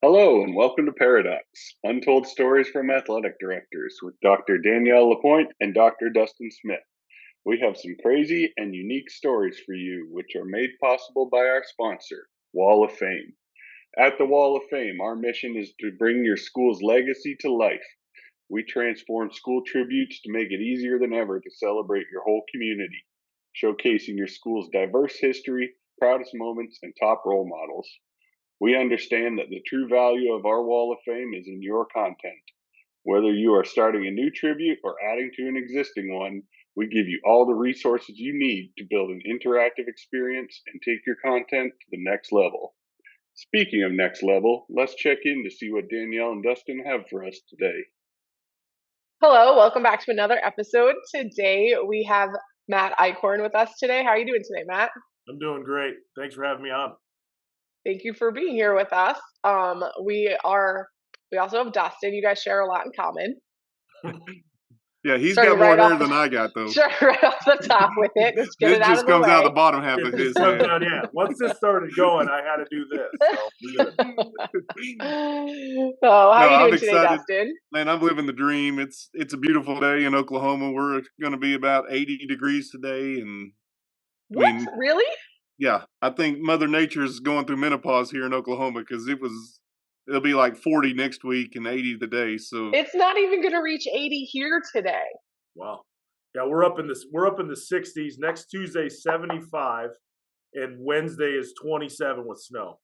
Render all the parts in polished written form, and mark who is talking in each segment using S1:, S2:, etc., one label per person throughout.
S1: Hello and welcome to Paradox, Untold Stories from Athletic Directors with Dr. Danielle Lapointe and Dr. Dustin Smith. We have some crazy and unique stories for you, which are made possible by our sponsor, Wall of Fame. At the Wall of Fame, our mission is to bring your school's legacy to life. We transform school tributes to make it easier than ever to celebrate your whole community, showcasing your school's diverse history, proudest moments, and top role models. We understand that the true value of our Wall of Fame is in your content. Whether you are starting a new tribute or adding to an existing one, we give you all the resources you need to build an interactive experience and take your content to the next level. Speaking of next level, let's check in to see what Danielle and Dustin have for us today.
S2: Hello, welcome back to another episode. Today we have Matt Eichhorn with us today. How are you doing today, Matt?
S3: I'm doing great. Thanks for having me on.
S2: Thank you for being here with us. We also have Dustin. You guys share a lot in common.
S4: Yeah, he's got more hair than I got, though.
S2: Sure, right off the top with it. Just get it out of the way.
S4: This just comes out the bottom half of his head.
S3: Yeah. Once this started going, I had to do this.
S2: So, how are you doing today, Dustin?
S4: Man, I'm living the dream. It's a beautiful day in Oklahoma. We're going to be about 80 degrees today, and
S2: what? Really?
S4: Yeah, I think Mother Nature is going through menopause here in Oklahoma because it'll be like 40 next week and 80 today. So
S2: it's not even going to reach 80 here today.
S3: Wow. Yeah, we're up in the 60s. Next Tuesday 75, and Wednesday is 27 with snow.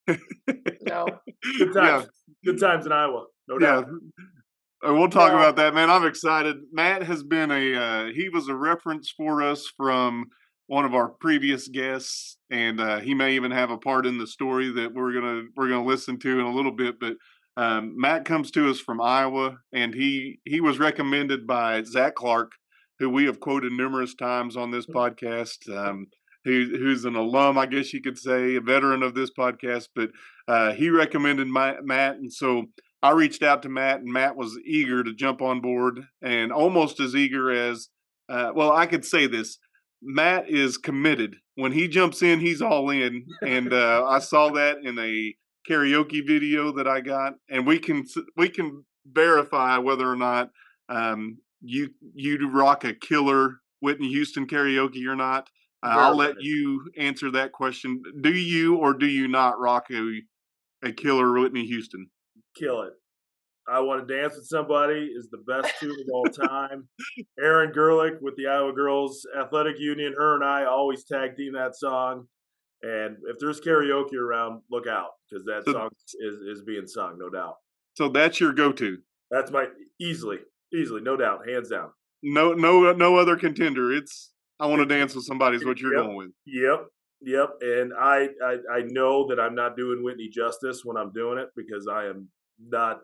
S2: No.
S3: Good times. Yeah. Good times in Iowa. No doubt.
S4: We'll talk about that, man. I'm excited. Matt has been he was a reference for us from one of our previous guests, and he may even have a part in the story that we're gonna listen to in a little bit. But Matt comes to us from Iowa, and he was recommended by Zach Clark, who we have quoted numerous times on this podcast. Who's an alum, I guess you could say, a veteran of this podcast. But he recommended Matt, and so I reached out to Matt, and Matt was eager to jump on board, and almost as eager as I could say this. Matt is committed. When he jumps in, he's all in. And I saw that in a karaoke video that I got, and we can verify whether or not you rock a killer Whitney Houston karaoke or not. I'll let you answer that question. Do you or do you not rock a killer Whitney Houston?
S3: Kill it. I Want to Dance with Somebody is the best tune of all time. Erin Gerlich with the Iowa Girls Athletic Union, her and I always tag team that song. And if there's karaoke around, look out, because that song is being sung, no doubt.
S4: So that's your go-to?
S3: That's my easily, no doubt, hands down.
S4: No other contender. It's I Want to Dance with Somebody is what you're going with.
S3: Yep. And I know that I'm not doing Whitney justice when I'm doing it, because I am not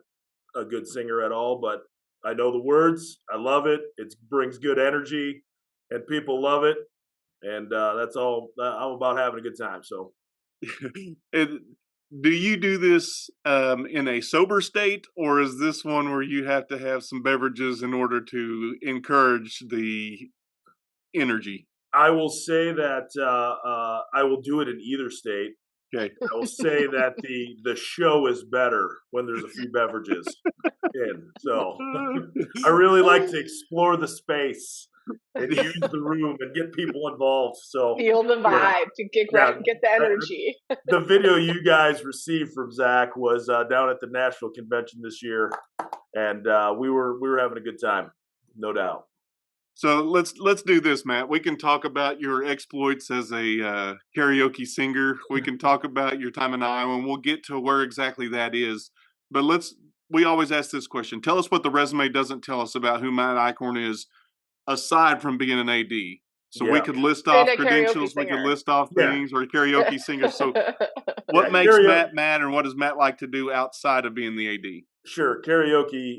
S3: a good singer at all, but I know the words. I love it. It brings good energy, and people love it. And that's all. I'm about having a good time. So,
S4: do you do this in a sober state, or is this one where you have to have some beverages in order to encourage the energy?
S3: I will say that I will do it in either state.
S4: Okay.
S3: I will say that the show is better when there's a few beverages in. So I really like to explore the space and use the room and get people involved. So
S2: feel the vibe to get the energy.
S3: The video you guys received from Zach was down at the Nashville convention this year, and we were having a good time, no doubt.
S4: So let's do this, Matt. We can talk about your exploits as a karaoke singer. We can talk about your time in Iowa, and we'll get to where exactly that is. But we always ask this question. Tell us what the resume doesn't tell us about who Matt Eichhorn is, aside from being an AD. So we could list off credentials, we could list off things, or a karaoke singer. So what makes Matt, and what does Matt like to do outside of being the AD?
S3: Sure, karaoke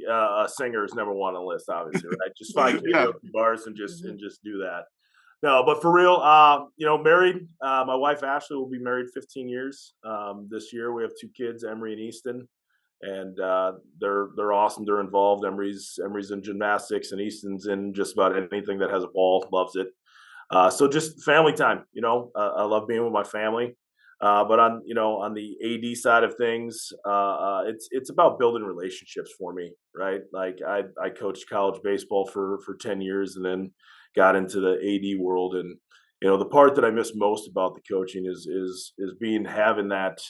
S3: singer is number one on the list, obviously, right? Just find karaoke bars and just do that. No, but for real, married. My wife Ashley will be married 15 years this year. We have 2 kids, Emery and Easton, and they're awesome. They're involved. Emery's in gymnastics, and Easton's in just about anything that has a ball. Loves it. So just family time. I love being with my family. But on the AD side of things, it's about building relationships for me, right? Like I coached college baseball for 10 years and then got into the AD world. And the part that I miss most about the coaching is having that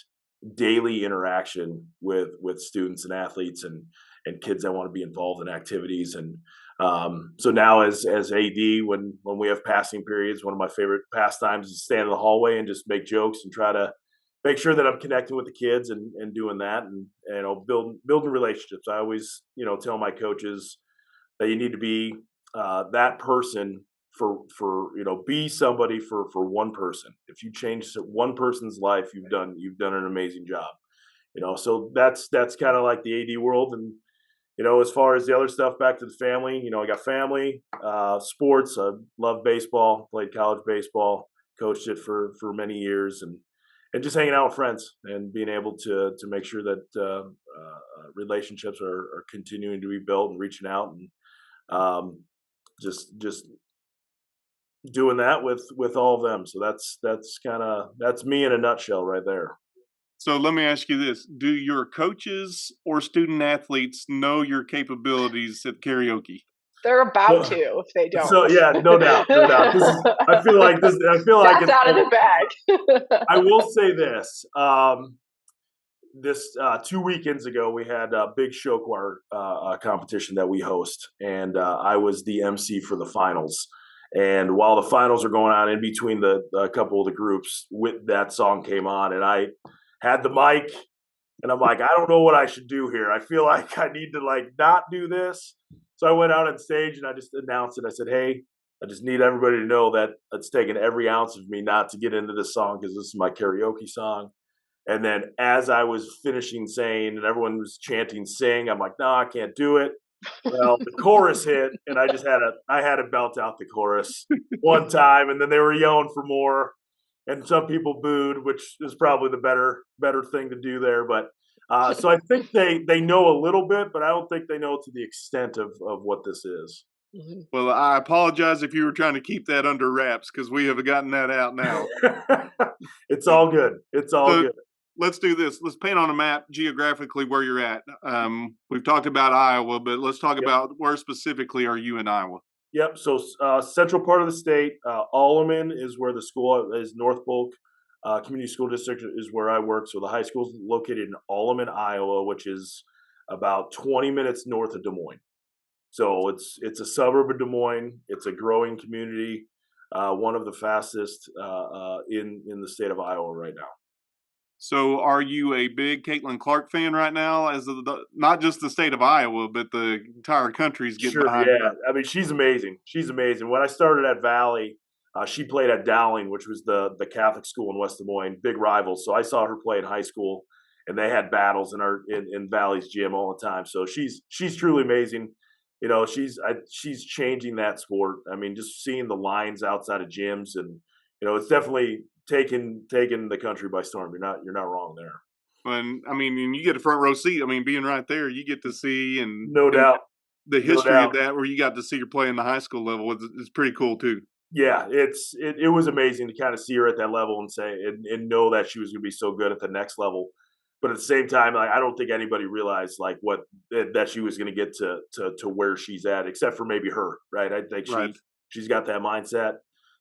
S3: daily interaction with students and athletes and kids that want to be involved in activities. And so now as AD, when we have passing periods, one of my favorite pastimes is to stand in the hallway and just make jokes and try to make sure that I'm connecting with the kids and doing that, and building relationships. I always tell my coaches that you need to be that person for be somebody for one person. If you change one person's life, you've done an amazing job. So that's kind of like the AD world. And as far as the other stuff, back to the family, I got family, sports. I love baseball, played college baseball, coached it for many years, and just hanging out with friends and being able to make sure that relationships are continuing to be built and reaching out, and just doing that with all of them. So that's me in a nutshell right there.
S4: So let me ask you this. Do your coaches or student athletes know your capabilities at karaoke?
S2: They're about to if they don't.
S3: So yeah, no doubt. I feel like it's
S2: out of the bag.
S3: I will say this. This 2 weekends ago, we had a big show choir competition that we host, and I was the MC for the finals. And while the finals are going on, in between a couple of the groups, that song came on, and I had the mic, and I'm like, I don't know what I should do here. I feel like I need to not do this. So I went out on stage and I just announced it. I said, hey, I just need everybody to know that it's taken every ounce of me not to get into this song because this is my karaoke song. And then as I was finishing saying, and everyone was chanting sing, I'm like, no, I can't do it. Well, the chorus hit, and I had to belt out the chorus one time, and then they were yelling for more. And some people booed, which is probably the better thing to do there. But so I think they know a little bit, but I don't think they know to the extent of what this is.
S2: Mm-hmm.
S4: Well, I apologize if you were trying to keep that under wraps because we have gotten that out now.
S3: It's all good. It's all good.
S4: Let's do this. Let's paint on a map geographically where you're at. We've talked about Iowa, but let's talk about where specifically are you in Iowa?
S3: Yep. So central part of the state, Alleman is where the school is. North Polk Community School District is where I work. So the high school is located in Alleman, Iowa, which is about 20 minutes north of Des Moines. So it's a suburb of Des Moines. It's a growing community, one of the fastest in the state of Iowa right now.
S4: So are you a big Caitlin Clark fan right now, not just the state of Iowa, but the entire country's getting behind her?
S3: I mean, she's amazing. She's amazing. When I started at Valley, she played at Dowling, which was the Catholic school in West Des Moines, big rivals. So I saw her play in high school, and they had battles in Valley's gym all the time. So she's truly amazing. She's changing that sport. I mean, just seeing the lines outside of gyms, and it's definitely taking the country by storm. You're not wrong there.
S4: And I mean, and you get a front row seat. I mean, being right there, you get to see
S3: no doubt
S4: the history of that, where you got to see her play in the high school level. It's pretty cool too.
S3: Yeah, it was amazing to kind of see her at that level and say and know that she was going to be so good at the next level. But at the same time, I don't think anybody realized that she was going to get to where she's at, except for maybe her, right? I think she's got that mindset.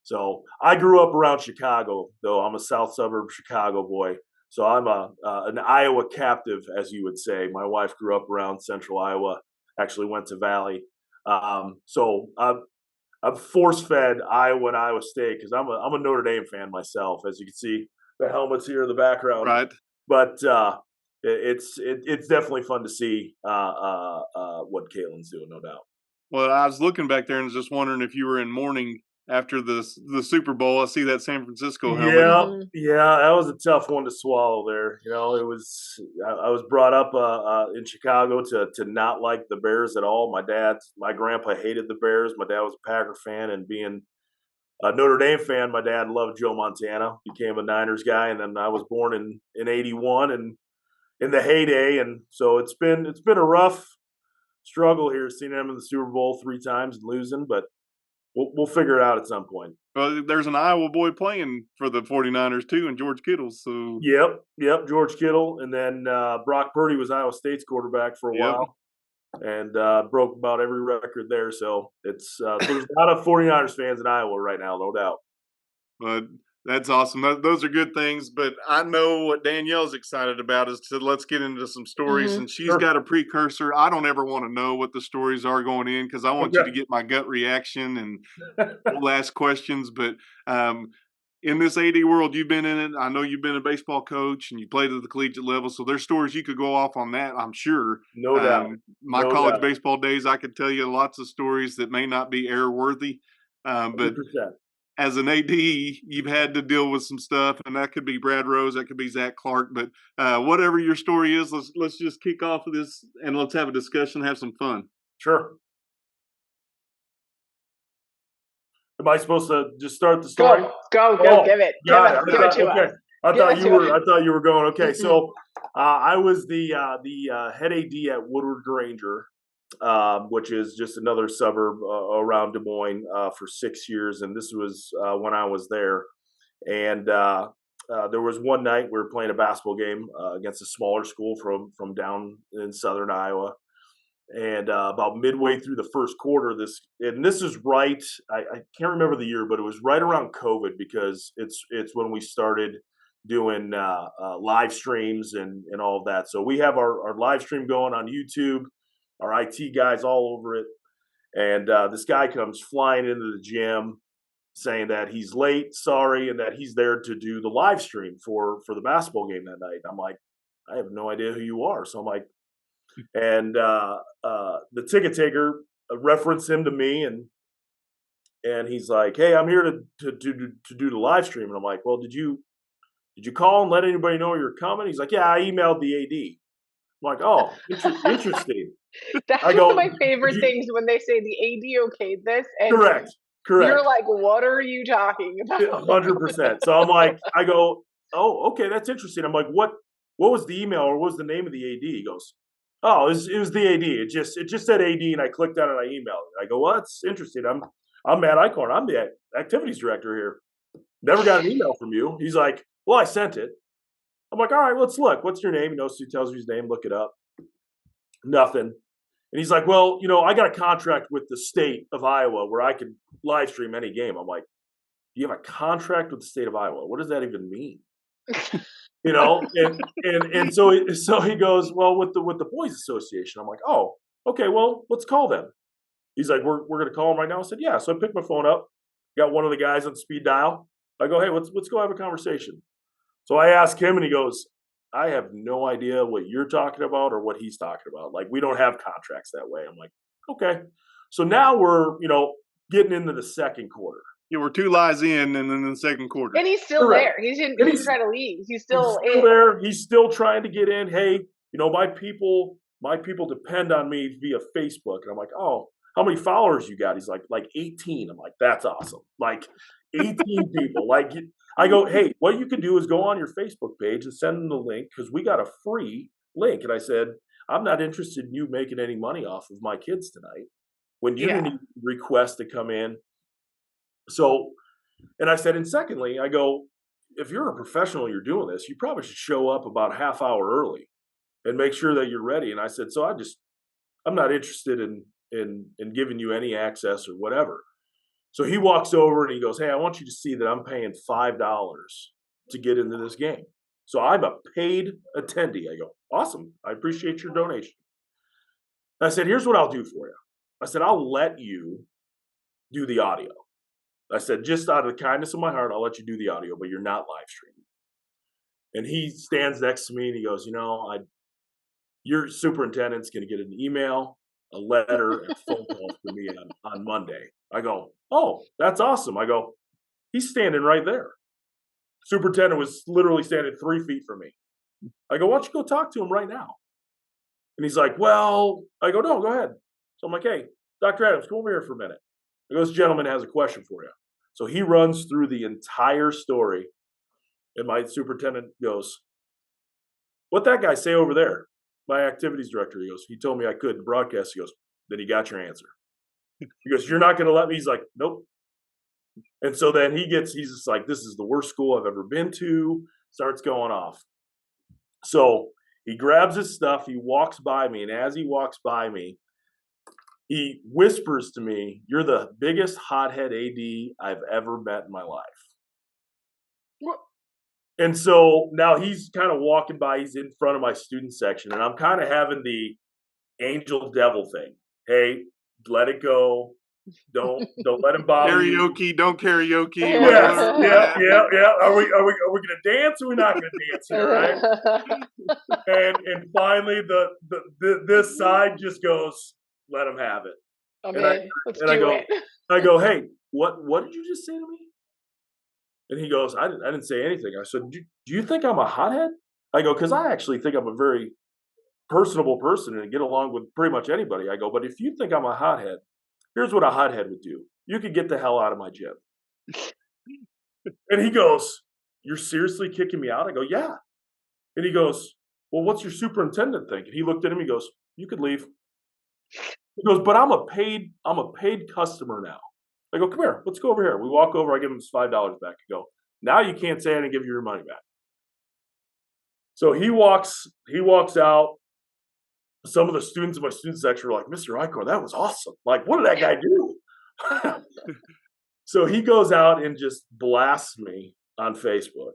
S3: So I grew up around Chicago, though I'm a south suburb Chicago boy. So I'm an Iowa captive, as you would say. My wife grew up around central Iowa, actually went to Valley. So I'm force-fed Iowa and Iowa State because I'm a Notre Dame fan myself, as you can see the helmets here in the background.
S4: Right.
S3: But it's definitely fun to see what Caitlin's doing, no doubt.
S4: Well, I was looking back there and was just wondering if you were in mourning after the Super Bowl. I see that San Francisco helmet.
S3: Yeah, that was a tough one to swallow there. It was I was brought up in Chicago to not like the Bears at all. My grandpa hated the Bears. My dad was a Packer fan, and being a Notre Dame fan, my dad loved Joe Montana, became a Niners guy, and then I was born in 81 and in the heyday, and so it's been a rough struggle here, seeing him in the Super Bowl 3 times and losing, but We'll figure it out at some point.
S4: Well, there's an Iowa boy playing for the 49ers too, and George Kittle. So
S3: Yep, George Kittle, and then Brock Purdy was Iowa State's quarterback for a while, and broke about every record there. So it's there's a lot of 49ers fans in Iowa right now, no doubt.
S4: But that's awesome. Those are good things. But I know what Danielle's excited about is let's get into some stories. And she's got a precursor. I don't ever want to know what the stories are going in because I want you to get my gut reaction and we'll ask questions. But in this AD world, you've been in it. I know you've been a baseball coach and you played at the collegiate level. So there's stories you could go off on that, I'm sure.
S3: No doubt.
S4: My college baseball days, I could tell you lots of stories that may not be airworthy. But
S3: 100%.
S4: As an AD, you've had to deal with some stuff, and that could be Brad Rose, that could be Zach Clark, but whatever your story is, let's just kick off of this and let's have a discussion, have some fun.
S3: Sure. Am I supposed to just start the story?
S2: Go, give it to us.
S3: I thought you were going. Okay, so I was the head AD at Woodward Granger, which is just another suburb around Des Moines, for 6 years, and this was when I was there. And there was one night we were playing a basketball game against a smaller school from down in southern Iowa. And about midway through the first quarter, this is right. I can't remember the year, but it was right around COVID because it's when we started doing live streams and all of that. So we have our live stream going on YouTube. Our IT guy's all over it. And this guy comes flying into the gym saying that he's late, sorry, and that he's there to do the live stream for the basketball game that night. I'm like, I have no idea who you are. So I'm like, and the ticket taker referenced him to me, and he's like, hey, I'm here to do the live stream. And I'm like, well, did you call and let anybody know you're coming? He's like, yeah, I emailed the AD. I'm like, oh, interesting.
S2: That's one of my favorite things when they say the AD okayed this. And
S3: correct.
S2: You're like, what are you talking about?
S3: 100%. So I'm like, I go, oh, okay, that's interesting. I'm like, what was the email or what was the name of the AD? He goes, oh, it was the AD. It just said AD, and I clicked on it and I emailed it. I go, well, that's interesting. I'm Matt Eichhorn. I'm the activities director here. Never got an email from you. He's like, well, I sent it. I'm like, all right, let's look. What's your name? So he tells me his name. Look it up. Nothing. And he's like, well, I got a contract with the state of Iowa where I can live stream any game. I'm like, you have a contract with the state of Iowa? What does that even mean? And so he goes, well, with the Boys Association. I'm like, oh, okay, well, let's call them. He's like, we're going to call them right now. I said, yeah. So I picked my phone up, got one of the guys on speed dial. I go, hey, let's go have a conversation. So I ask him, and he goes, I have no idea what you're talking about or what he's talking about. Like, we don't have contracts that way. I'm like, okay. So now we're, getting into the second quarter.
S4: Yeah, we're 2 lies in, and then in the second quarter.
S2: And he's still there. He didn't try to leave. He's still
S3: there. He's still trying to get in. Hey, my people depend on me via Facebook. And I'm like, oh, how many followers you got? He's like 18. I'm like, that's awesome. Like 18 people. Like, I go, hey, what you can do is go on your Facebook page and send them the link because we got a free link. And I said, I'm not interested in you making any money off of my kids tonight when you didn't request to come in. So, and I said, and secondly, I go, if you're a professional, you're doing this, you probably should show up about a half hour early and make sure that you're ready. And I said, so I'm not interested in giving you any access or whatever. So he walks over and he goes, hey, I want you to see that I'm paying $5 to get into this game. So I'm a paid attendee. I go, awesome. I appreciate your donation. I said, here's what I'll do for you. I said, I'll let you do the audio. I said, just out of the kindness of my heart, I'll let you do the audio, but you're not live streaming. And he stands next to me and he goes, your superintendent's going to get an email, a letter, and a phone call from me on Monday. I go, oh, that's awesome. I go, he's standing right there. Superintendent was literally standing 3 feet from me. I go, why don't you go talk to him right now? And he's like, well, I go, no, go ahead. So I'm like, hey, Dr. Adams, come over here for a minute. I go, this gentleman has a question for you. So he runs through the entire story, and my superintendent goes, what'd that guy say over there? My activities director, he goes, he told me I couldn't broadcast. He goes, then you got your answer. He goes, you're not going to let me? He's like, nope. And so then he's just like, this is the worst school I've ever been to. Starts going off. So he grabs his stuff. He walks by me. And as he walks by me, he whispers to me, you're the biggest hothead AD I've ever met in my life.
S2: What?
S3: And so now he's kind of walking by. He's in front of my student section. And I'm kind of having the angel devil thing. Hey, let it go. Don't let him bother you.
S4: Karaoke, don't karaoke.
S3: Yeah. Are we gonna dance or are we not gonna dance here, right? And finally this side just goes, let him have it. I go, hey, what did you just say to me? And he goes, I didn't say anything. I said, do you think I'm a hothead? I go, because I actually think I'm a very personable person and get along with pretty much anybody. I go, but if you think I'm a hothead, here's what a hothead would do. You could get the hell out of my gym. And he goes, you're seriously kicking me out? I go, yeah. And he goes, well, what's your superintendent think? And he looked at him, he goes, you could leave. He goes, but I'm a paid customer now. I go, come here, let's go over here. We walk over, I give him his $5 back. I go, now you can't say I didn't give you your money back. So he walks out. Some of the students in my student section were like, Mr. Eichhorn, that was awesome. Like, what did that guy do? So he goes out and just blasts me on Facebook.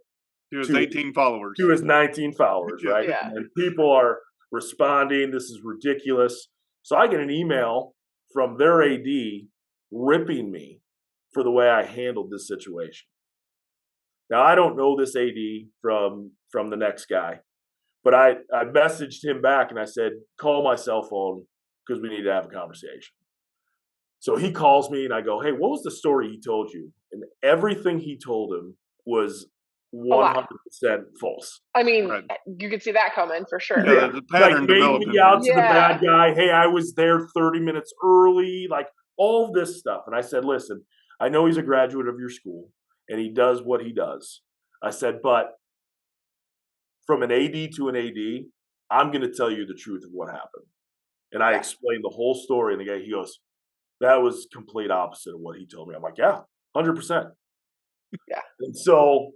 S4: To his 18 followers.
S3: To his 19 followers, right?
S2: Yeah.
S3: And people are responding. This is ridiculous. So I get an email from their AD ripping me for the way I handled this situation. Now, I don't know this AD from the next guy. But I messaged him back and I said, call my cell phone because we need to have a conversation. So he calls me and I go, hey, what was the story he told you? And everything he told him was 100% false.
S2: I mean, you could see that coming for sure.
S4: Yeah, the pattern
S3: made me out to the bad guy. Hey, I was there 30 minutes early, like all this stuff. And I said, listen, I know he's a graduate of your school and he does what he does. I said, but from an AD to an AD, I'm going to tell you the truth of what happened. And I explained the whole story. And the guy, he goes, that was complete opposite of what he told me. I'm like, yeah, 100%.
S2: Yeah.
S3: And so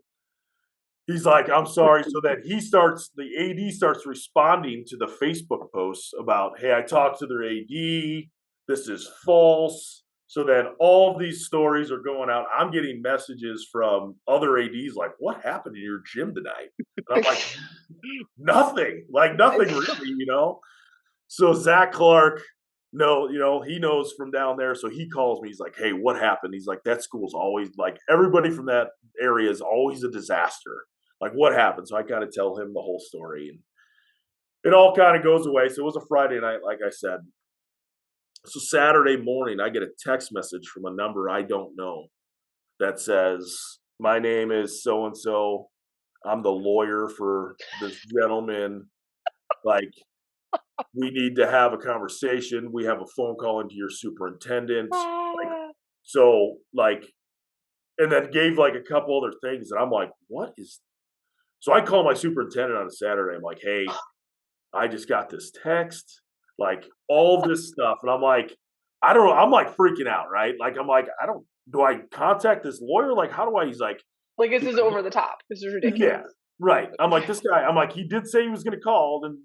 S3: he's like, I'm sorry. So then the AD starts responding to the Facebook posts about, hey, I talked to their AD. This is false. So then all of these stories are going out. I'm getting messages from other ADs like, what happened in your gym tonight? And I'm like, nothing really, So Zach Clark, he knows from down there. So he calls me. He's like, hey, what happened? He's like, that school's always like, everybody from that area is always a disaster. Like, what happened? So I kind of tell him the whole story. And it all kind of goes away. So it was a Friday night, like I said. So Saturday morning, I get a text message from a number I don't know that says, my name is so-and-so. I'm the lawyer for this gentleman. Like, we need to have a conversation. We have a phone call into your superintendent. And then gave like a couple other things. And I'm like, what is? So I call my superintendent on a Saturday. I'm like, hey, I just got this text. Like all this stuff. And I'm like, I don't know. I'm like freaking out, right? Like, I'm like, do I contact this lawyer? Like, how do I, he's like,
S2: this is over the top. This is ridiculous.
S3: Yeah, right. I'm like, this guy, he did say he was going to call. And,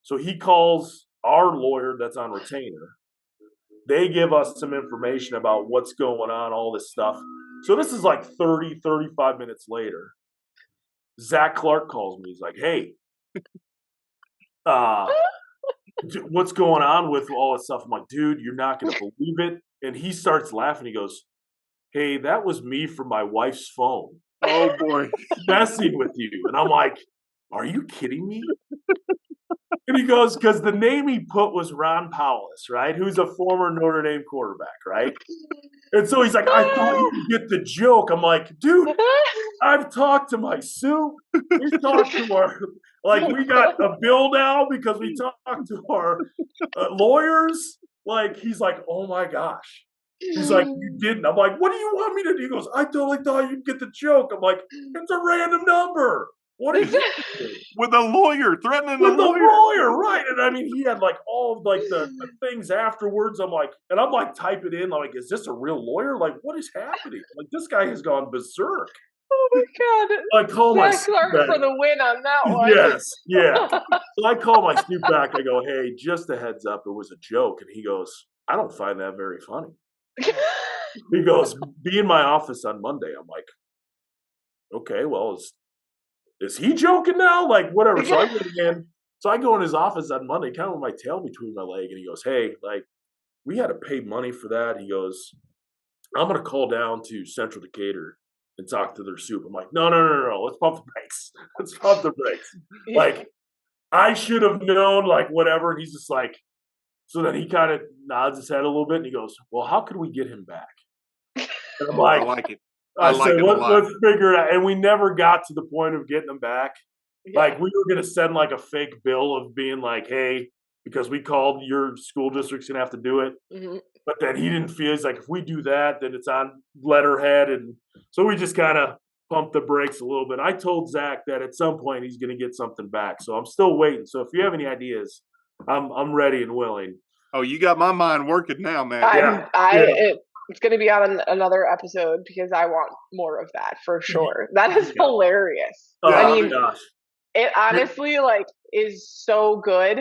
S3: so he calls our lawyer that's on retainer. They give us some information about what's going on, all this stuff. So this is like 30, 35 minutes later. Zach Clark calls me. He's like, hey, what's going on with all this stuff? I'm like, dude, you're not going to believe it. And he starts laughing. He goes, hey, that was me from my wife's phone.
S4: Oh, boy.
S3: Messing with you. And I'm like, are you kidding me? And he goes, because the name he put was Ron Powless, right? Who's a former Notre Dame quarterback, right? And so he's like, I thought you could get the joke. I'm like, dude, I've talked to my soup. We've talked to our, we got a bill now because we talked to our lawyers. Like, he's like, oh my gosh. He's like, you didn't. I'm like, what do you want me to do? He goes, I totally thought you'd get the joke. I'm like, it's a random number. What is he doing?
S4: With a lawyer, threatening
S3: With
S4: a
S3: the
S4: lawyer.
S3: lawyer, right? And I mean, he had like all of, like the things afterwards. I'm like typing in, like, is this a real lawyer? Like, what is happening? Like, this guy has gone berserk.
S2: Oh my God.
S3: I call my
S2: Zach Clark
S3: back.
S2: for the win on that one.
S3: Yes, yeah. So I call my suit back. I go, hey, just a heads up, it was a joke. And he goes, I don't find that very funny. He goes, be in my office on Monday. I'm like, okay, well, is he joking now? Like, whatever. So I went in. So I go in his office on Monday, kind of with my tail between my leg, and he goes, hey, like, we had to pay money for that. He goes, I'm going to call down to Central Decatur and talk to their soup. I'm like, no. Let's pump the brakes. Let's pump the brakes. Like, I should have known, like, whatever. And he's just like, so then he kind of nods his head a little bit and he goes, well, how could we get him back? And I'm like,
S4: I like it.
S3: I
S4: like
S3: said,
S4: it a lot.
S3: let's figure it out. And we never got to the point of getting him back.
S2: Yeah.
S3: Like, we were going to send like a fake bill of being like, hey, because we called, your school district's going to have to do it.
S2: Mhm.
S3: But then he didn't feel, he's like, if we do that, then it's on letterhead. And so we just kind of pumped the brakes a little bit. I told Zach that at some point he's going to get something back. So I'm still waiting. So if you have any ideas, I'm ready and willing.
S4: Oh, you got my mind working now, man.
S2: It's going to be on another episode because I want more of that for sure. That is hilarious.
S3: Oh,
S2: I mean,
S3: gosh.
S2: it honestly like is so good.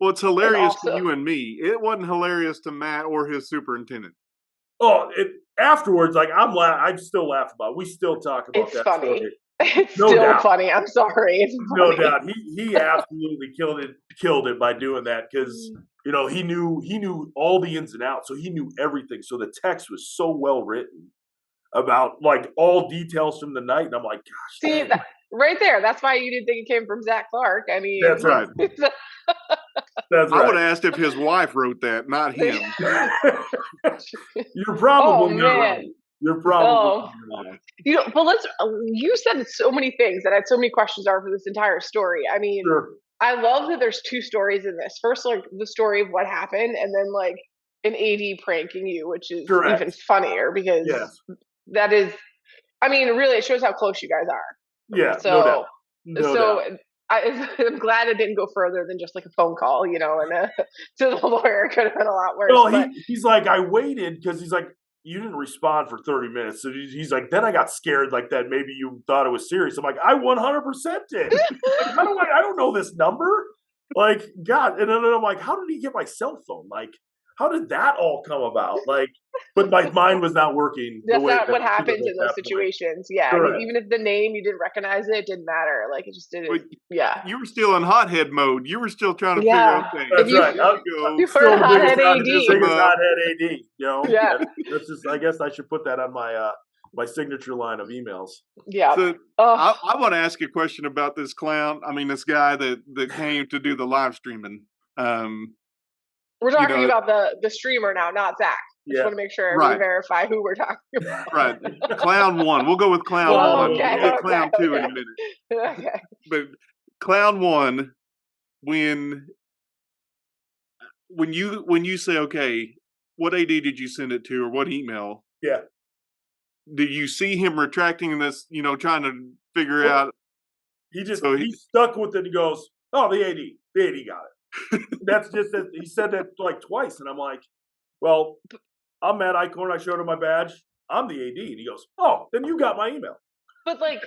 S4: Well, it's hilarious
S2: also,
S4: to you and me. It wasn't hilarious to Matt or his superintendent.
S3: Oh, afterwards, like I still laugh about it. We still talk about
S2: it's
S3: that
S2: funny.
S3: story.
S2: It's
S3: No
S2: still
S3: doubt.
S2: funny. I'm sorry. It's
S3: No
S2: funny.
S3: doubt. He absolutely killed it by doing that because he knew all the ins and outs, so he knew everything. So the text was so well written about like all details from the night, and I'm like, gosh,
S2: See, right there. That's why you didn't think it came from Zach Clark. I mean,
S3: that's right. That's
S4: I would
S3: right.
S4: have asked if his wife wrote that, not him.
S3: You're probably not right. You're probably right.
S2: But you said so many things that I had so many questions are for this entire story. I mean,
S3: Sure.
S2: I love that there's two stories in this. First, like the story of what happened, and then like an AD pranking you, which is
S3: Correct.
S2: even funnier because that is, I mean, really, it shows how close you guys are.
S3: Yeah,
S2: So,
S3: no doubt. No doubt.
S2: I'm glad it didn't go further than just like a phone call, and to the lawyer. It could have been a lot worse.
S3: Well, he's like, I waited because he's like, you didn't respond for 30 minutes. So he's like, then I got scared like that. Maybe you thought it was serious. I'm like, I 100% did. Like, I don't know this number. Like, God. And then I'm like, how did he get my cell phone? Like, how did that all come about? Like, but my mind was not working.
S2: That's not what happens in those situations. Yeah. I mean, even if the name you didn't recognize it didn't matter. Like it just didn't. Yeah.
S4: You were still in hothead mode. You were still trying to figure out things.
S3: That's right.
S2: You were hothead AD.
S3: Hothead AD.
S2: Yeah.
S3: That's just. I guess I should put that on my signature line of emails.
S2: Yeah.
S4: So I want to ask you a question about this clown. I mean, this guy that came to do the live streaming.
S2: We're talking about the streamer now, not Zach. Just want to make sure we verify who we're talking about.
S4: Right. Clown 1. We'll go with Clown 1.
S2: Okay,
S4: We'll get Clown 2 in a minute.
S2: Okay.
S4: But Clown 1, when you say, okay, what AD did you send it to or what email?
S3: Yeah.
S4: Did you see him retracting this, trying to figure out?
S3: He stuck with it and goes, oh, the AD got it. That's just that he said that like twice, and I'm like, well, I'm Matt Eichhorn. I showed him my badge. I'm the AD, and he goes, oh, then you got my email.
S2: But like,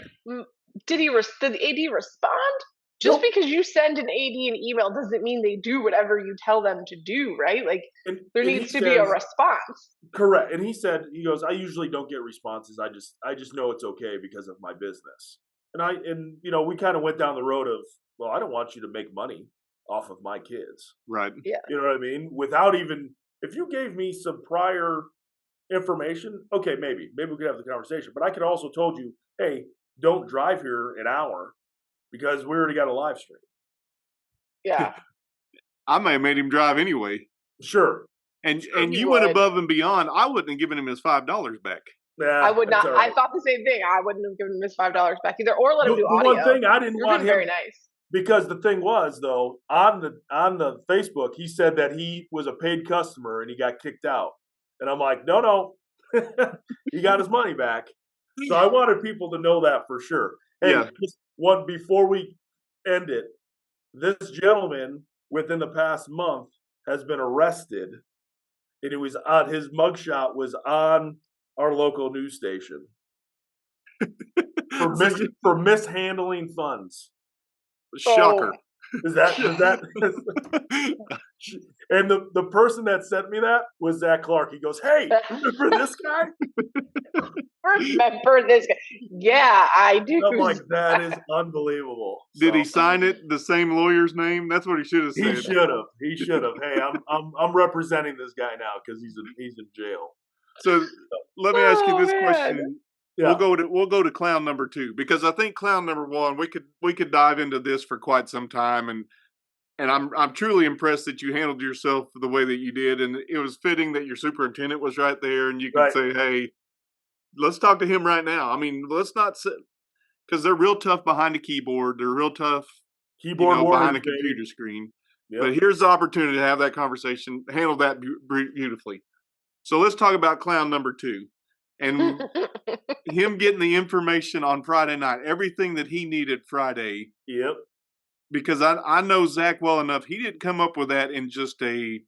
S2: did the AD respond? Just because you send an AD an email doesn't mean they do whatever you tell them to do, right? Like, there needs to be a response.
S3: Correct. And he goes, I usually don't get responses. I just know it's okay because of my business. And we kind of went down the road of, well, I don't want you to make money off of my kids.
S4: Right.
S2: Yeah.
S3: You know what I mean? Without even, if you gave me some prior information, okay, maybe we could have the conversation. But I could also told you, hey, don't drive here an hour because we already got a live stream.
S2: Yeah.
S4: I may have made him drive anyway.
S3: Sure.
S4: And you went above and beyond. I wouldn't have given him his $5 back.
S3: Yeah,
S2: I would not.
S3: Right.
S2: I thought the same thing. I wouldn't have given him his $5 back either, or let him do audio.
S3: One thing I didn't want him,
S2: very nice.
S3: Because the thing was, though, on the Facebook, he said that he was a paid customer and he got kicked out. And I'm like, no, he got his money back. So I wanted people to know that for sure. Hey, before we end it, this gentleman within the past month has been arrested, and it was on his mugshot was on our local news station for mishandling funds.
S4: Shocker.
S3: Is that and the person that sent me that was Zach Clark. He goes, "Hey, remember this guy?"
S2: Remember this guy? Yeah, I do.
S3: I'm like, that is unbelievable.
S4: Did he sign it the same lawyer's name? That's what he should have said.
S3: He should have. He should have. Hey, I'm representing this guy now because he's in jail.
S4: So let me ask you this
S2: man.
S4: question. Yeah. We'll go to clown number 2, because I think clown number 1 we could dive into this for quite some time, and I'm truly impressed that you handled yourself the way that you did, and it was fitting that your superintendent was right there, and you could say, "Hey, let's talk to him right now." I mean, let's not sit, because they're real tough behind a keyboard. They're real tough behind a computer screen. Yep. But here's the opportunity to have that conversation, handle that beautifully. So let's talk about clown number 2. And him getting the information on Friday night, everything that he needed Friday.
S3: Yep.
S4: Because I know Zach well enough. He didn't come up with that in just a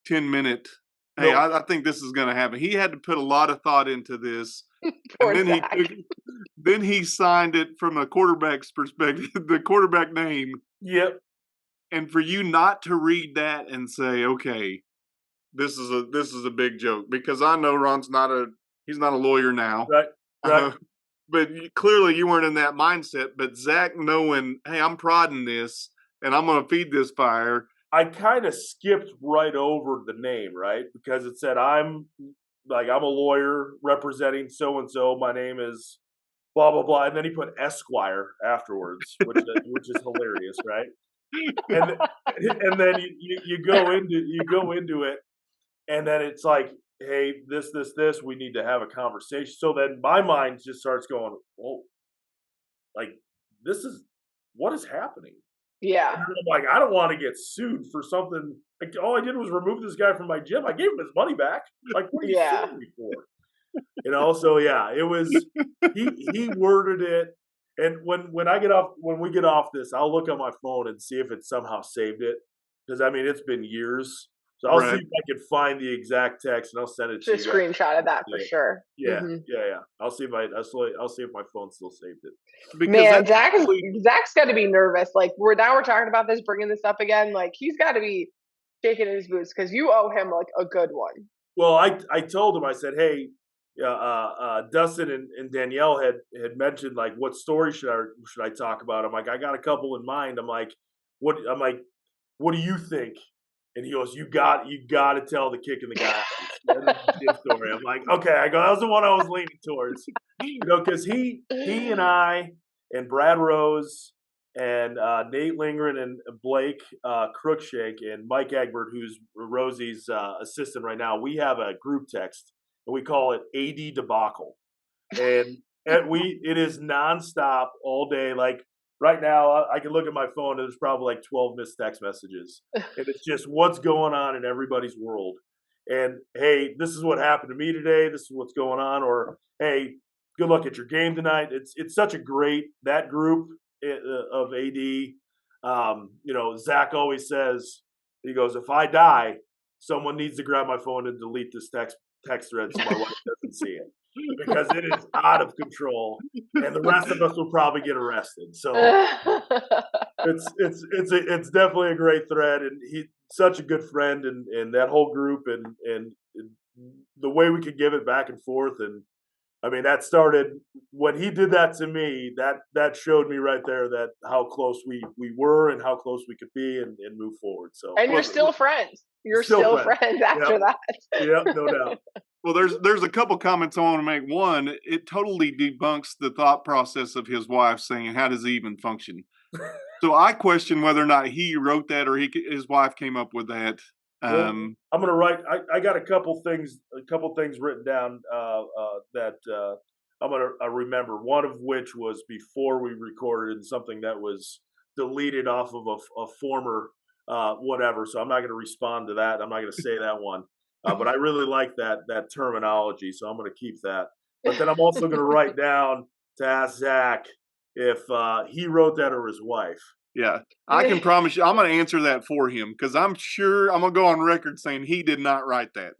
S4: 10-minute, hey, nope. I think this is going to happen. He had to put a lot of thought into this. And then he signed it from a quarterback's perspective, the quarterback name.
S3: Yep.
S4: And for you not to read that and say, okay, this is a big joke, because I know Ron's he's not a lawyer now.
S3: Right.
S4: But clearly you weren't in that mindset. But Zach knowing, hey, I'm prodding this and I'm going to feed this fire.
S3: I kind of skipped right over the name, right? Because it said I'm a lawyer representing so-and-so. My name is blah, blah, blah. And then he put Esquire afterwards, which is hilarious, right? And then you go into it, and then it's like, hey, this, we need to have a conversation. So then my mind just starts going, whoa, like, what is happening?
S2: Yeah.
S3: And I'm like, I don't want to get sued for something. Like, all I did was remove this guy from my gym. I gave him his money back. Like, what are you suing me for? So yeah, it was, he worded it. And when we get off this, I'll look on my phone and see if it somehow saved it. Because I mean, it's been years. So I'll see if I can find the exact text, and I'll send it to you.
S2: Just screenshot of that for sure.
S3: Yeah, yeah. I'll see if my phone still saved it.
S2: Because man, Zach's got to be nervous. Like we're talking about this, bringing this up again. Like he's got to be shaking in his boots because you owe him like a good one.
S3: Well, I told him, I said, hey, Dustin and Danielle had mentioned like what story should I talk about? I'm like, I got a couple in mind. I'm like, what do you think? And he goes, you got to tell the kick in the guy story. I'm like, okay. I go, that was the one I was leaning towards, because he and I and Brad Rose and Nate Lingren and Blake Crookshank and Mike Egbert, who's Rosie's assistant right now, we have a group text and we call it AD debacle, and it is nonstop all day, like. Right now, I can look at my phone and there's probably like 12 missed text messages. And it's just what's going on in everybody's world. And, hey, this is what happened to me today. This is what's going on. Or, hey, good luck at your game tonight. It's such a great, that group of AD. Zach always says, he goes, if I die, someone needs to grab my phone and delete this text thread so my wife doesn't see it. Because it is out of control, and the rest of us will probably get arrested. So it's definitely a great thread, and he's such a good friend, and that whole group, and the way we could give it back and forth, and I mean that started when he did that to me. That showed me right there that how close we were and how close we could be and move forward. So
S2: and you're still friends. You're still friends after that.
S3: Yeah, no doubt.
S4: Well, there's a couple comments I want to make. One, it totally debunks the thought process of his wife saying, how does he even function? So I question whether or not he wrote that or his wife came up with that.
S3: Well, I'm going to write, I got a couple things written down that I'm going to remember, one of which was before we recorded and something that was deleted off of a former whatever. So I'm not going to respond to that. I'm not going to say that one. But I really like that terminology, so I'm going to keep that. But then I'm also going to write down to ask Zach, if he wrote that or his wife.
S4: Yeah, I can promise you, I'm going to answer that for him because I'm sure I'm going to go on record saying he did not write that.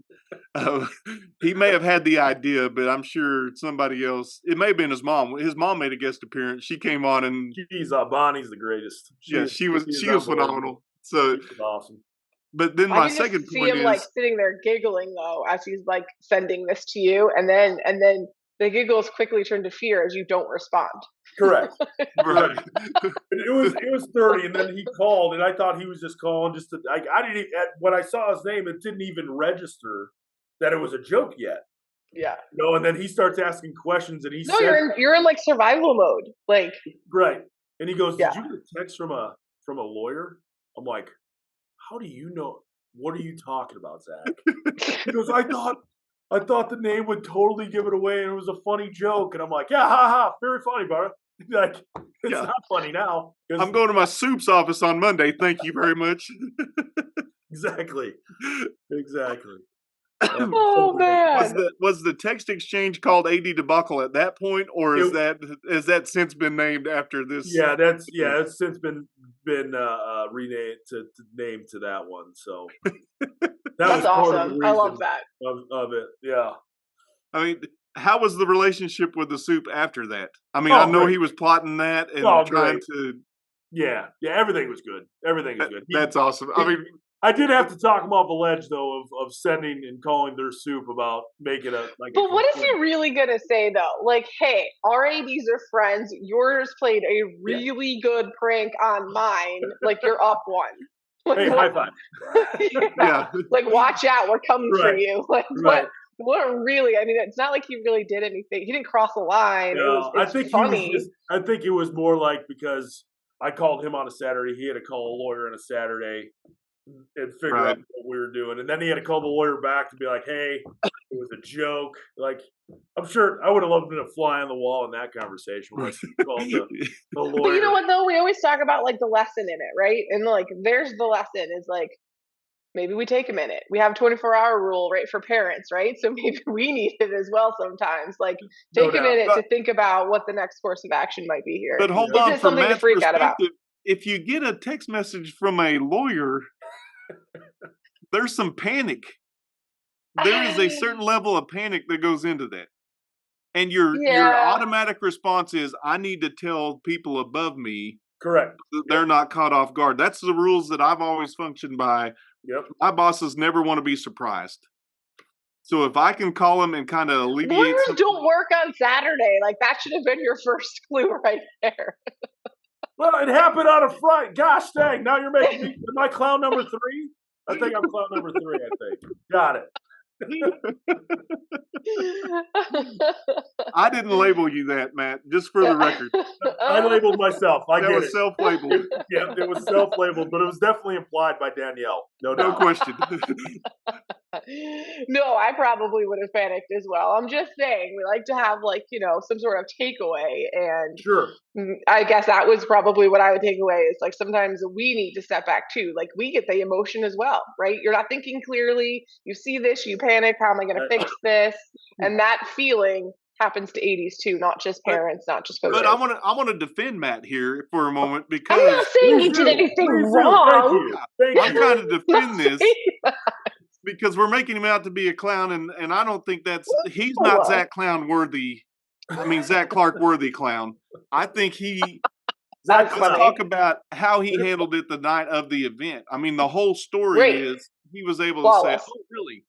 S4: He may have had the idea, but I'm sure somebody else. It may have been his mom. His mom made a guest appearance. She came on and
S3: Bonnie's the greatest.
S4: She was phenomenal. So
S3: she was awesome.
S4: But then my second
S2: see
S4: point
S2: him
S4: is
S2: like sitting there giggling though as he's like sending this to you, and then the giggles quickly turn to fear as you don't respond.
S3: Correct.
S4: right.
S3: It was 30, and then he called, and I thought he was just calling just to. I didn't even, when I saw his name, it didn't even register that it was a joke yet.
S2: Yeah.
S3: No, and then he starts asking questions, and he
S2: no, you're in like survival mode, like
S3: right. And he goes,
S2: yeah.
S3: "Did you get a text from a lawyer?" I'm like, "How do you know? What are you talking about, Zach?" He goes, I thought the name would totally give it away, and it was a funny joke." And I'm like, "Yeah, ha ha, very funny, brother." Like, it's not funny now.
S4: I'm going to my soup's office on Monday. Thank you very much.
S3: Exactly.
S2: Oh man!
S4: Was the text exchange called AD debacle at that point, or has that since been named after this?
S3: Yeah, it's since been renamed to name to that one. So
S2: that's awesome. I love that
S3: of it. Yeah.
S4: I mean, how was the relationship with the soup after that? I mean, I know great. He was plotting that and trying to.
S3: Yeah, everything was good. Everything was good.
S4: That's awesome. I mean,
S3: I did have to talk him off a ledge, though, of sending and calling their soup about making a.
S2: But what is he really gonna say, though? Like, hey, our ADs are friends. Yours played a really good prank on mine. Like, you're up one. Like,
S3: hey, high five.
S4: Yeah.
S2: Like, watch out, we're coming for you. Like, what really? I mean, it's not like he really did anything. He didn't cross the line.
S3: No,
S2: I think funny.
S3: I think it was more like because I called him on a Saturday, he had to call a lawyer on a Saturday and figure out what we were doing, and then he had to call the lawyer back to be like, "Hey, it was a joke." Like, I'm sure I would have loved to fly on the wall in that conversation when I called the lawyer.
S2: But you know what, though? We always talk about like the lesson in it, right? And like, there's the lesson is like, maybe we take a minute. We have 24-hour rule, right, for parents, right? So maybe we need it as well sometimes. Like, take a minute to think about what the next course of action might be here.
S4: But hold on, from
S2: something to freak out about.
S4: If you get a text message from a lawyer, there's some panic. There is a certain level of panic that goes into that. And your automatic response is, I need to tell people above me.
S3: Correct.
S4: That they're not caught off guard. That's the rules that I've always functioned by.
S3: Yep.
S4: My bosses never want to be surprised. So if I can call them and kind of alleviate.
S2: Lawyers don't work on Saturday. Like, that should have been your first clue right there.
S3: Well, it happened on a Friday. Gosh dang, now you're making me. Am I clown number 3? I think I'm clown number 3, I think. Got it.
S4: I didn't label you that, Matt, just for the record.
S3: I labeled myself.
S4: That was self-labeled.
S3: Yeah, it was self-labeled, but it was definitely implied by Danielle. No
S4: question.
S2: No, I probably would have panicked as well. I'm just saying, we like to have like, some sort of takeaway, and
S3: sure.
S2: I guess that was probably what I would take away is like sometimes we need to step back too. Like, we get the emotion as well, right? You're not thinking clearly. You see this, you panic. How am I going to fix this? And that feeling happens to 80s too, not just parents, not just coaches.
S4: But I want to defend Matt here for a moment because
S2: I'm not saying he did anything wrong.
S3: Thank you.
S4: I'm trying to defend this. Because we're making him out to be a clown, and I don't think he's not Zach Clown worthy. I mean, Zach Clark worthy clown. I think let's talk about how he handled it the night of the event. I mean, the whole story is he was able to say, "Oh, really?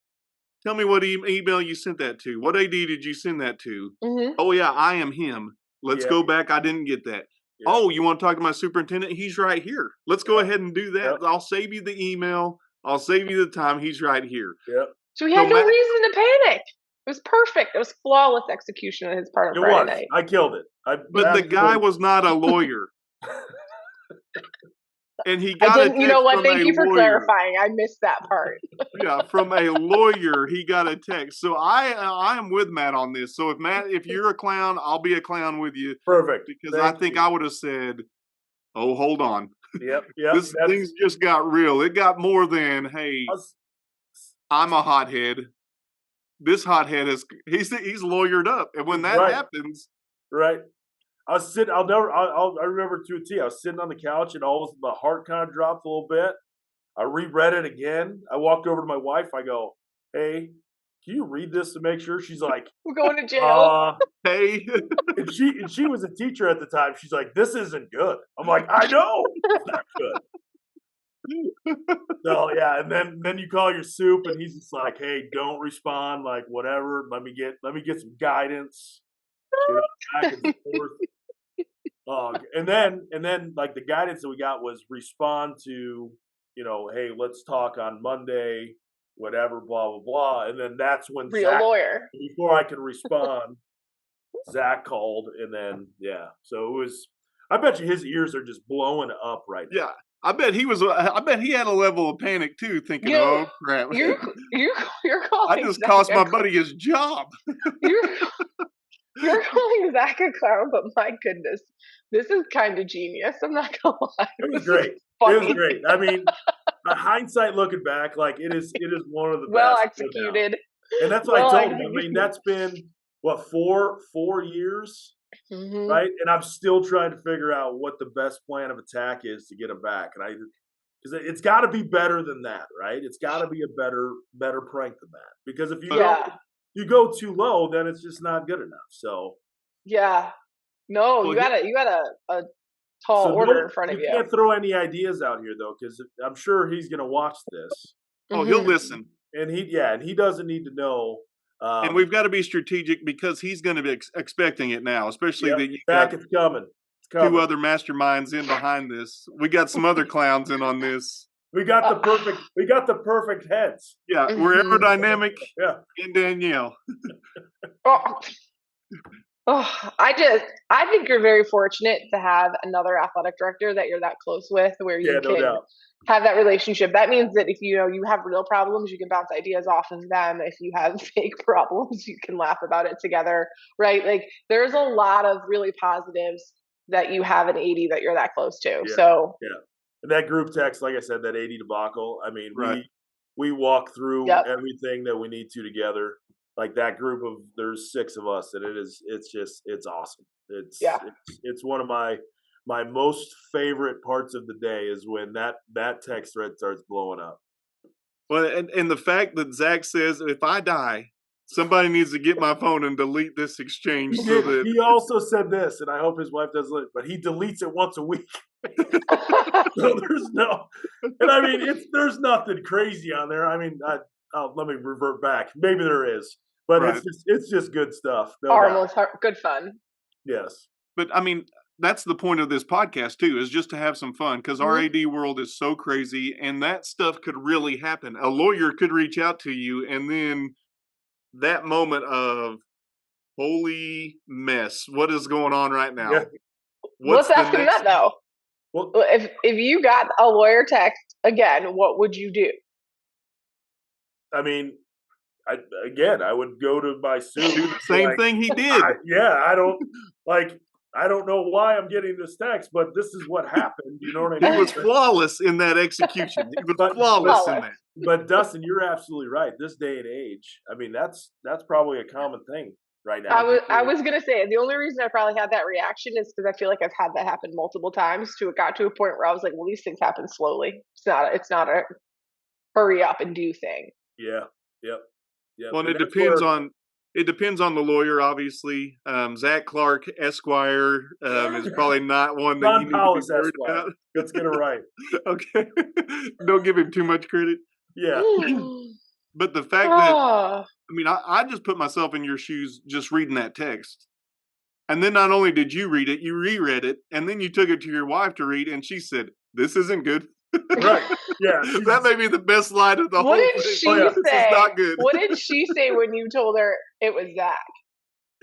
S4: Tell me what email you sent that to. What AD did you send that to?
S2: Mm-hmm.
S4: Oh, yeah, I am him. Let's go back. I didn't get that. Yeah. Oh, you want to talk to my superintendent? He's right here. Let's go ahead and do that. Yep. I'll save you the email. I'll save you the time. He's right here."
S3: Yep.
S2: So he had no reason to panic. It was perfect. It was flawless execution on his part on Friday night.
S3: I killed it.
S4: But the guy was not a lawyer. And he got a text.
S2: You know what? Thank you for clarifying. I missed that part.
S4: Yeah, from a lawyer, he got a text. So I am with Matt on this. So if you're a clown, I'll be a clown with you.
S3: Perfect.
S4: Because I think I would have said, "Oh, hold on.
S3: Yep.
S4: Things just got real. It got more than, hey, I'm a hothead. This hothead he's lawyered up." And when that happens,
S3: right. I was sitting. I remember to a T. I was sitting on the couch, and all of a sudden my heart kind of dropped a little bit. I reread it again. I walked over to my wife. I go, "Hey, can you read this to make sure?" She's like,
S2: We're going to jail.
S3: Hey." and she was a teacher at the time. She's like, "This isn't good." I'm like, "I know, it's not good." So yeah, and then you call your soup, and he's just like, "Hey, don't respond. Like whatever. Let me get some guidance. Back and forth." And then like the guidance that we got was respond to, "Hey, let's talk on Monday, whatever, blah blah blah." And then that's when
S2: Real
S3: Zach,
S2: lawyer.
S3: before I could respond, Zach called, and then yeah, so it was. I bet you his ears are just blowing up right now.
S4: Yeah. I bet he had a level of panic too, thinking, "Oh crap!
S2: You're
S4: I
S2: calling
S4: just
S2: Zach
S4: cost my buddy his job."
S2: You're calling Zach a clown, but my goodness, this is kind of genius. I'm not gonna lie.
S3: It was great. It was great. I mean, hindsight looking back, like it is one of the
S2: well
S3: best.
S2: executed.
S3: And that's what I told him. I mean, that's been what 4 years.
S2: Mm-hmm.
S3: Right, and I'm still trying to figure out what the best plan of attack is to get him back, and because it's got to be better than that, right? It's got to be a better prank than that, because if you go too low, then it's just not good enough. So
S2: you got a tall order in front of you.
S3: You can't throw any ideas out here though, because I'm sure he's going to watch this.
S4: Oh, he'll listen,
S3: and he doesn't need to know.
S4: And we've got to be strategic because he's going to be expecting it now, especially that you
S3: got
S4: it's
S3: coming.
S4: 2 other masterminds in behind this. We got some other clowns in on this.
S3: We got the perfect heads.
S4: Yeah, we're aerodynamic.
S3: Yeah,
S4: and Danielle.
S2: I think you're very fortunate to have another athletic director that you're that close with, where you can have that relationship. That means that if you have real problems, you can bounce ideas off of them. If you have fake problems, you can laugh about it together, right? Like there's a lot of really positives that you have an AD that you're that close to.
S3: Yeah.
S2: So
S3: and that group text, like I said, that AD debacle. I mean, we walk through everything that we need to together. Like that group of there's 6 of us, and it's awesome. It's one of my most favorite parts of the day is when that text thread starts blowing up.
S4: Well, and the fact that Zach says, "If I die, somebody needs to get my phone and delete this exchange."
S3: He also said this, and I hope his wife doesn't listen, but he deletes it once a week. So there's and I mean, there's nothing crazy on there. I mean, let me revert back. Maybe there is, but it's just good stuff.
S2: Harmless, good fun.
S3: Yes,
S4: but I mean, that's the point of this podcast too, is just to have some fun, because our AD world is so crazy, and that stuff could really happen. A lawyer could reach out to you, and then that moment of holy mess, what is going on right now?
S2: Yeah. Let's ask him that though. Well, if you got a lawyer text again, what would you do?
S3: I mean, I would go to my suit.
S4: Do the same thing he did.
S3: I don't know why I'm getting this text, but this is what happened. You know what I mean?
S4: He was flawless in that execution. He was flawless in that.
S3: But Dustin, you're absolutely right. This day and age, I mean, that's probably a common thing right now.
S2: I was gonna say the only reason I probably had that reaction is because I feel like I've had that happen multiple times. It got to a point where I was like, well, these things happen slowly. It's not a hurry up and do thing.
S3: Yeah. Yep.
S4: Well, and it depends on the lawyer, obviously. Zach Clark Esquire is probably not one that you need to be worried about.
S3: Let's get it right.
S4: Okay. Don't give him too much credit.
S3: Yeah.
S4: But the fact that, I mean, I just put myself in your shoes just reading that text. And then not only did you read it, you reread it, and then you took it to your wife to read, and she said, "This isn't good."
S3: Right. Yeah.
S4: That may be the best line of the whole thing.
S2: What did she say?
S4: This is not good.
S2: What did she say when you told her it was Zach?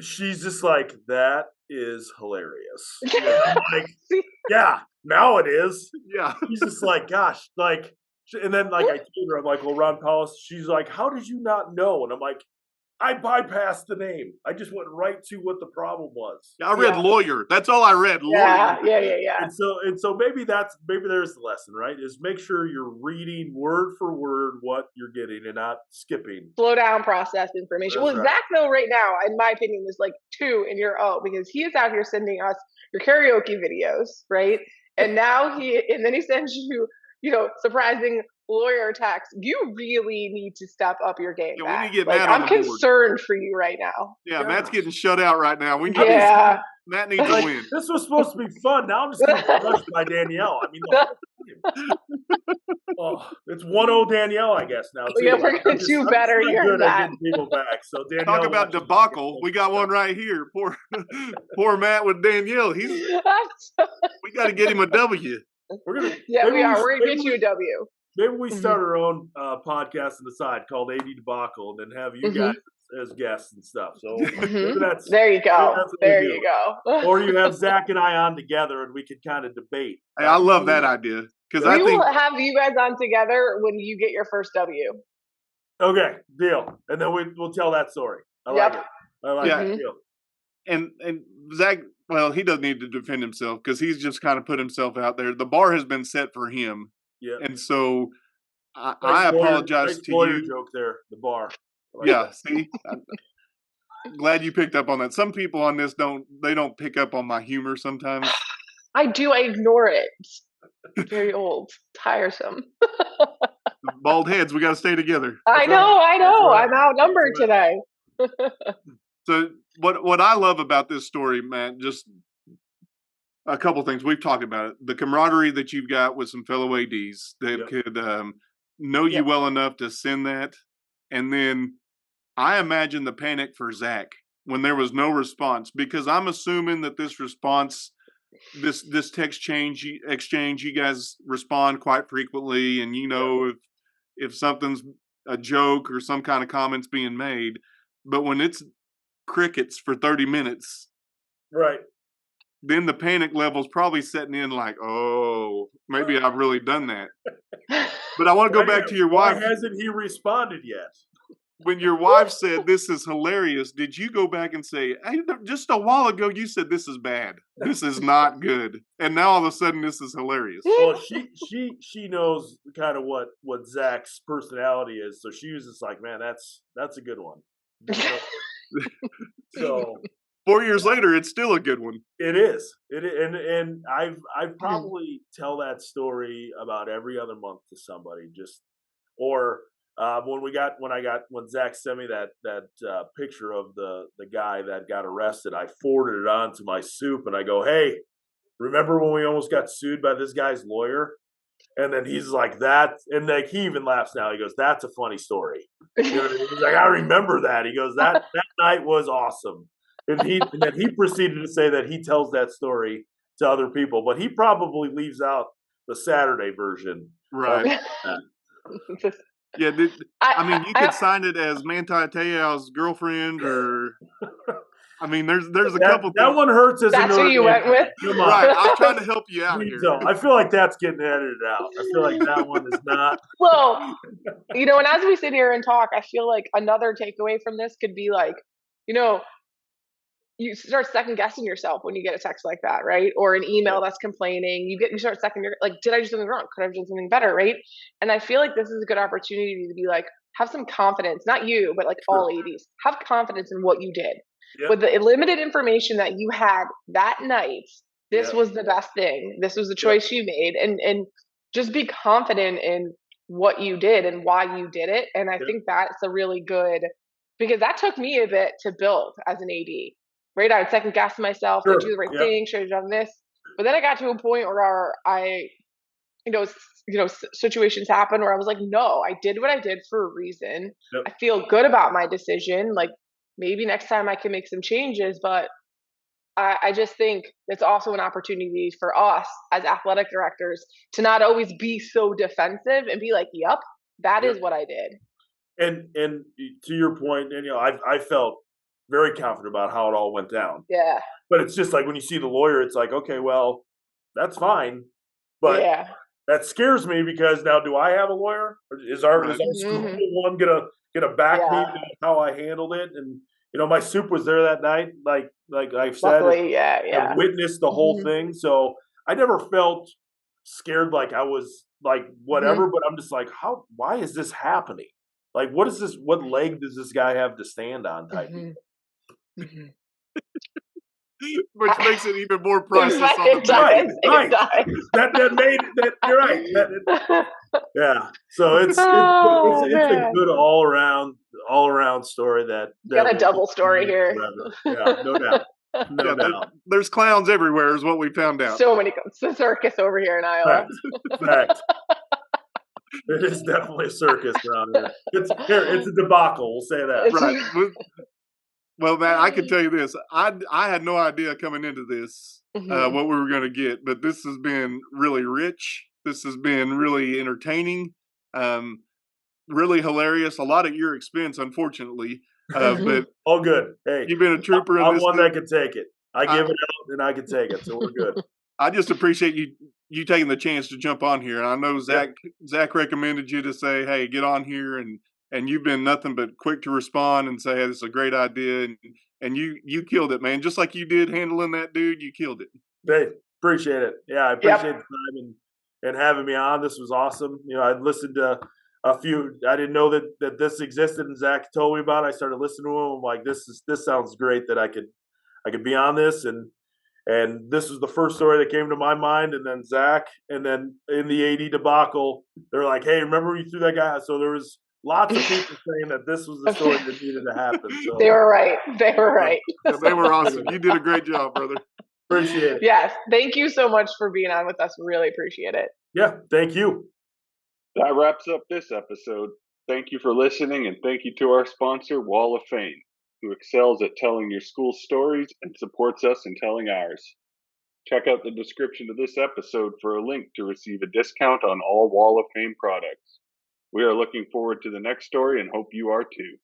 S3: She's just like, that is hilarious. Yeah, now it is.
S4: Yeah.
S3: She's just like, gosh, like, and then like I told her, I'm like, well, Ron Powell, she's like, how did you not know? And I'm like, I bypassed the name. I just went right to what the problem was.
S4: I read lawyer. That's all I read. Lawyer.
S2: Yeah.
S3: And so maybe there's the lesson, right? Is make sure you're reading word for word what you're getting and not skipping.
S2: Slow down, process information. That's right. Zach, though, right now, in my opinion, is like 2 in your O, because he is out here sending us your karaoke videos, right? And now then he sends you, surprising lawyer text. You really need to step up your game.
S4: Yeah, we need to get
S2: like,
S4: Matt on
S2: I'm
S4: the board.
S2: concerned for you right now.
S4: Yeah, Matt's getting shut out right now. We need Matt needs to win.
S3: This was supposed to be fun. Now I'm just getting crushed by Danielle. I mean, it's 1-0 Danielle, I guess now. Too.
S2: Yeah, we're gonna do better here.
S3: Good at getting people back. So Danielle,
S4: talk about debacle. We got one right here. Poor Matt with Danielle. We got to get him a W.
S3: We're gonna.
S2: Yeah, we are. We're gonna get you a W.
S3: Maybe we start our own podcast on the side called AD Debacle, and then have you guys as guests and stuff. So
S2: there you go. There you go.
S3: Or you have Zach and I on together, and we could kind of debate.
S4: Hey, I love that idea because
S2: we will have you guys on together when you get your first W.
S3: Okay, deal. And then we'll tell that story. I like it. I like it. Deal.
S4: And Zach, well, he doesn't need to defend himself because he's just kind of put himself out there. The bar has been set for him.
S3: Yeah.
S4: And so I apologize to you.
S3: Joke there, the bar.
S4: See, I'm glad you picked up on that. Some people on this don't pick up on my humor sometimes.
S2: I do. I ignore it. It's very old, tiresome.
S4: Bald heads, we got to stay together.
S2: I know. Right. I'm outnumbered today.
S4: So what I love about this story, Matt, just a couple things. We've talked about it. The camaraderie that you've got with some fellow ADs that could know you well enough to send that. And then I imagine the panic for Zach when there was no response, because I'm assuming that this response, this text exchange, you guys respond quite frequently. And, if something's a joke or some kind of comments being made, but when it's crickets for 30 minutes,
S3: right,
S4: then the panic level's probably setting in like, oh, maybe I've really done that. But I want to go back to your wife.
S3: Why hasn't he responded yet?
S4: When your wife said this is hilarious, did you go back and say, hey, just a while ago you said this is bad, this is not good, and now all of a sudden this is hilarious?
S3: Well, she knows kind of what Zach's personality is, so she was just like, man, that's a good one. So
S4: 4 years later, it's still a good one.
S3: It is. And I probably tell that story about every other month to somebody. When Zach sent me that picture of the guy that got arrested, I forwarded it on to my soup and I go, hey, remember when we almost got sued by this guy's lawyer? And then he's like, that, and like he even laughs now. He goes, that's a funny story. He's like, I remember that. He goes, that night was awesome. And then he proceeded to say that he tells that story to other people, but he probably leaves out the Saturday version.
S4: Right. Yeah, you could sign it as Manti Te'o's girlfriend, or I mean, there's a couple.
S3: That one hurts as
S2: that's who you went with.
S4: Right, I'm trying to help you out here.
S3: I feel like that's getting edited out. I feel like that one is not.
S2: Well, and as we sit here and talk, I feel like another takeaway from this could be like, you start second guessing yourself when you get a text like that, right? Or an email that's complaining. You start second, you're like, did I do something wrong? Could I have done something better, right? And I feel like this is a good opportunity to be like, have some confidence, not you, but like all ADs, have confidence in what you did. Yep. With the limited information that you had that night, this was the best thing. This was the choice you made, and just be confident in what you did and why you did it. And I think that's a really good, because that took me a bit to build as an AD. Right, I would second guess myself. Did I do the right thing? Should I have done this? But then I got to a point where situations happen where I was like, no, I did what I did for a reason. Yep. I feel good about my decision. Like maybe next time I can make some changes, but I just think it's also an opportunity for us as athletic directors to not always be so defensive and be like, yep, that is what I did.
S3: And to your point, Danielle, I felt very confident about how it all went down.
S2: Yeah.
S3: But it's just like when you see the lawyer, it's like, okay, well, that's fine. But that scares me because now do I have a lawyer? Or is our one gonna back me to how I handled it? And my soup was there that night, like I've said.
S2: Luckily,
S3: I witnessed the whole thing. So I never felt scared like I was like whatever, but I'm just like, why is this happening? Like what is this? What leg does this guy have to stand on type?
S4: which makes it even more priceless on
S2: It
S4: the
S2: does.
S4: back.
S3: Right.
S2: It does.
S3: That made that. You're right. Yeah. So it's
S2: Oh,
S3: it's a
S2: man.
S3: good all around story that
S2: Got a
S3: will
S2: double
S3: just
S2: story
S3: be
S2: here.
S3: forever. Yeah, no doubt. No
S4: Yeah,
S3: doubt.
S4: there's clowns everywhere, is what we found out.
S2: So many. It's a circus over here in Iowa.
S3: Fact. It is definitely a circus around here. It's a debacle. We'll say that.
S4: Right. Well, man, I can tell you this. I had no idea coming into this
S2: Mhm.
S4: what we were going to get, but this has been really rich. This has been really entertaining, really hilarious. A lot at your expense, unfortunately, but
S3: All good. Hey,
S4: you've been a trooper in
S3: I'm
S4: this.
S3: one that can take it. I give
S4: I,
S3: it out and I can take it, so we're good.
S4: I just appreciate you taking the chance to jump on here. And I know Zach recommended you to say, "Hey, get on here," and you've been nothing but quick to respond and say, "Hey, this is a great idea," and you killed it, man. Just like you did handling that dude, you killed it.
S3: Hey, appreciate it. Yeah, I appreciate the time and having me on. This was awesome. You know, I'd listened to a few. I didn't know that this existed, and Zach told me about it. I started listening to him. I'm like, this sounds great that I could be on this, and this was the first story that came to my mind. And then Zach, and then in the AD debacle, they're like, hey, remember you threw that guy out? So there was lots of people saying that this was the story that needed to happen. So
S2: They were right. They were right.
S4: Yeah, they were awesome. You did a great job, brother.
S3: Appreciate it.
S2: Yes. Thank you so much for being on with us. Really appreciate it.
S3: Yeah, thank you.
S1: That wraps up this episode. Thank you for listening, and thank you to our sponsor, Wall of Fame, who excels at telling your school stories and supports us in telling ours. Check out the description of this episode for a link to receive a discount on all Wall of Fame products. We are looking forward to the next story and hope you are too.